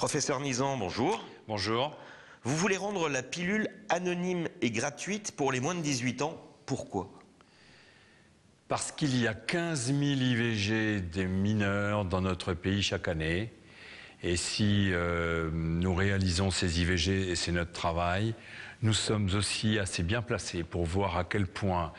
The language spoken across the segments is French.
Professeur Nizan, bonjour. Bonjour. Vous voulez rendre la pilule anonyme et gratuite pour les moins de 18 ans. Pourquoi? Parce qu'il y a 15 000 IVG des mineurs dans notre pays chaque année. Et si nous réalisons ces IVG, et c'est notre travail, nous sommes aussi assez bien placés pour voir à quel point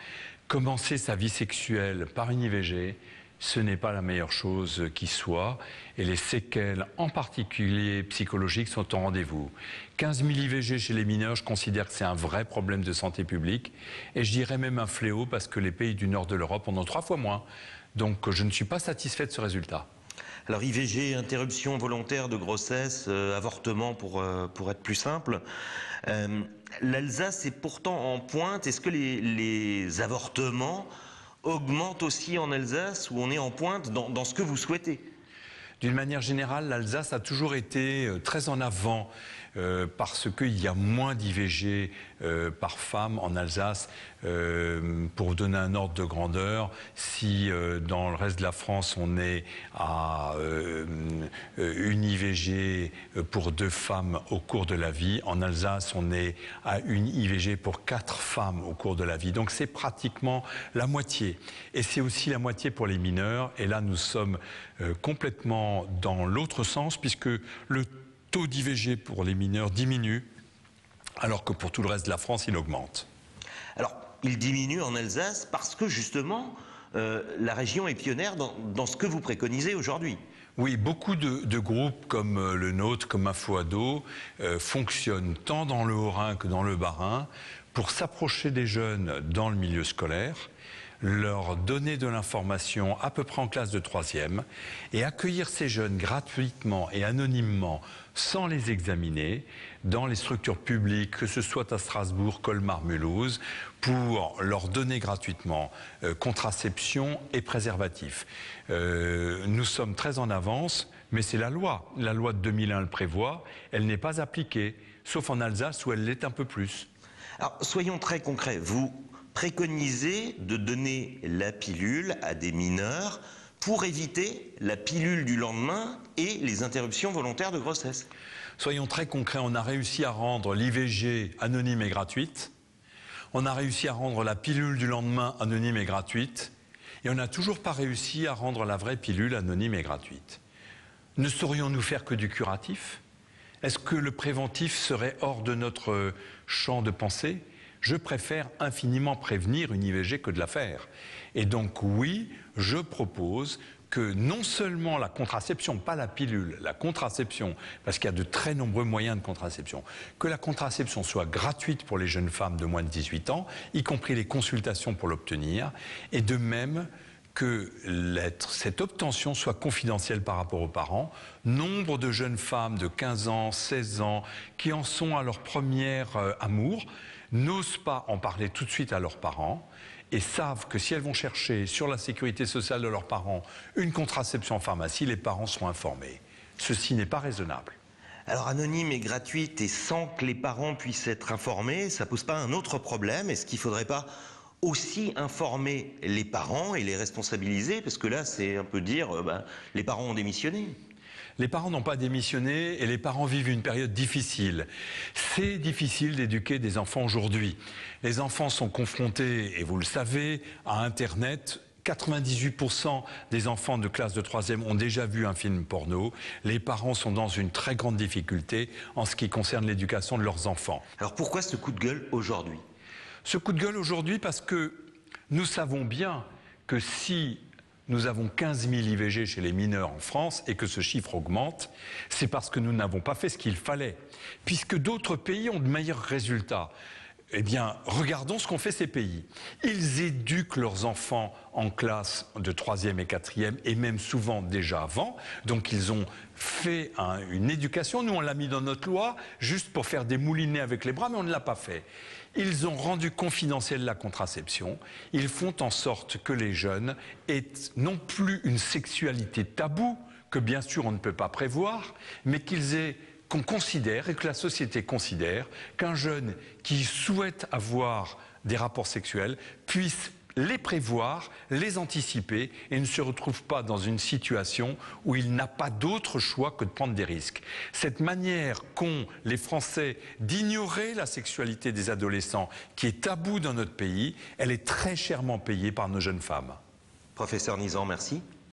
commencer sa vie sexuelle par une IVG, ce n'est pas la meilleure chose qui soit, et les séquelles, en particulier psychologiques, sont au rendez-vous. 15 000 IVG chez les mineurs, je considère que c'est un vrai problème de santé publique, et je dirais même un fléau, parce que les pays du nord de l'Europe en ont 3 fois moins. Donc je ne suis pas satisfait de ce résultat. Alors IVG, interruption volontaire de grossesse, avortement pour être plus simple. L'Alsace est pourtant en pointe. Est-ce que les avortements augmente aussi en Alsace, où on est en pointe dans ce que vous souhaitez? D'une manière générale, l'Alsace a toujours été très en avant parce qu'il y a moins d'IVG par femme en Alsace. Pour vous donner un ordre de grandeur, si dans le reste de la France on est à une IVG pour 2 femmes au cours de la vie, en Alsace on est à une IVG pour 4 femmes au cours de la vie. Donc c'est pratiquement la moitié. Et c'est aussi la moitié pour les mineurs. Et là nous sommes complètement dans l'autre sens, puisque le taux d'IVG pour les mineurs diminue, alors que pour tout le reste de la France, il augmente. Alors, il diminue en Alsace parce que justement, la région est pionnière dans ce que vous préconisez aujourd'hui. Oui, beaucoup de groupes comme le nôtre, comme Infoado, fonctionnent tant dans le Haut-Rhin que dans le Bas-Rhin pour s'approcher des jeunes dans le milieu scolaire, leur donner de l'information à peu près en classe de 3e et accueillir ces jeunes gratuitement et anonymement, sans les examiner, dans les structures publiques, que ce soit à Strasbourg, Colmar, Mulhouse, pour leur donner gratuitement contraception et préservatifs. Nous sommes très en avance, mais c'est la loi. La loi de 2001 le prévoit, elle n'est pas appliquée, sauf en Alsace où elle l'est un peu plus. Alors, soyons très concrets. Vous préconisez de donner la pilule à des mineurs pour éviter la pilule du lendemain et les interruptions volontaires de grossesse. Soyons très concrets, on a réussi à rendre l'IVG anonyme et gratuite, on a réussi à rendre la pilule du lendemain anonyme et gratuite, et on n'a toujours pas réussi à rendre la vraie pilule anonyme et gratuite. Ne saurions-nous faire que du curatif? Est-ce que le préventif serait hors de notre champ de pensée? Je préfère infiniment prévenir une IVG que de la faire. Et donc oui, je propose que non seulement la contraception, pas la pilule, la contraception, parce qu'il y a de très nombreux moyens de contraception, que la contraception soit gratuite pour les jeunes femmes de moins de 18 ans, y compris les consultations pour l'obtenir, et de même que cette obtention soit confidentielle par rapport aux parents. Nombre de jeunes femmes de 15 ans, 16 ans, qui en sont à leur premier amour, n'osent pas en parler tout de suite à leurs parents et savent que si elles vont chercher sur la sécurité sociale de leurs parents une contraception en pharmacie, les parents seront informés. Ceci n'est pas raisonnable. Alors anonyme et gratuite et sans que les parents puissent être informés, ça pose pas un autre problème? Est-ce qu'il ne faudrait pas aussi informer les parents et les responsabiliser? Parce que là, c'est un peu dire, les parents ont démissionné. Les parents n'ont pas démissionné et les parents vivent une période difficile. C'est difficile d'éduquer des enfants aujourd'hui. Les enfants sont confrontés, et vous le savez, à Internet. 98% des enfants de classe de 3e ont déjà vu un film porno. Les parents sont dans une très grande difficulté en ce qui concerne l'éducation de leurs enfants. Alors pourquoi ce coup de gueule aujourd'hui? Ce coup de gueule aujourd'hui parce que nous savons bien que si nous avons 15 000 IVG chez les mineurs en France et que ce chiffre augmente, c'est parce que nous n'avons pas fait ce qu'il fallait. Puisque d'autres pays ont de meilleurs résultats. Eh bien, regardons ce qu'ont fait ces pays. Ils éduquent leurs enfants en classe de 3e et 4e, et même souvent déjà avant. Donc ils ont fait une éducation. Nous, on l'a mis dans notre loi, juste pour faire des moulinets avec les bras, mais on ne l'a pas fait. Ils ont rendu confidentielle la contraception. Ils font en sorte que les jeunes aient non plus une sexualité taboue, que bien sûr on ne peut pas prévoir, mais qu'on considère et que la société considère qu'un jeune qui souhaite avoir des rapports sexuels puisse les prévoir, les anticiper et ne se retrouve pas dans une situation où il n'a pas d'autre choix que de prendre des risques. Cette manière qu'ont les Français d'ignorer la sexualité des adolescents, qui est tabou dans notre pays, elle est très chèrement payée par nos jeunes femmes. Professeur Nizan, merci.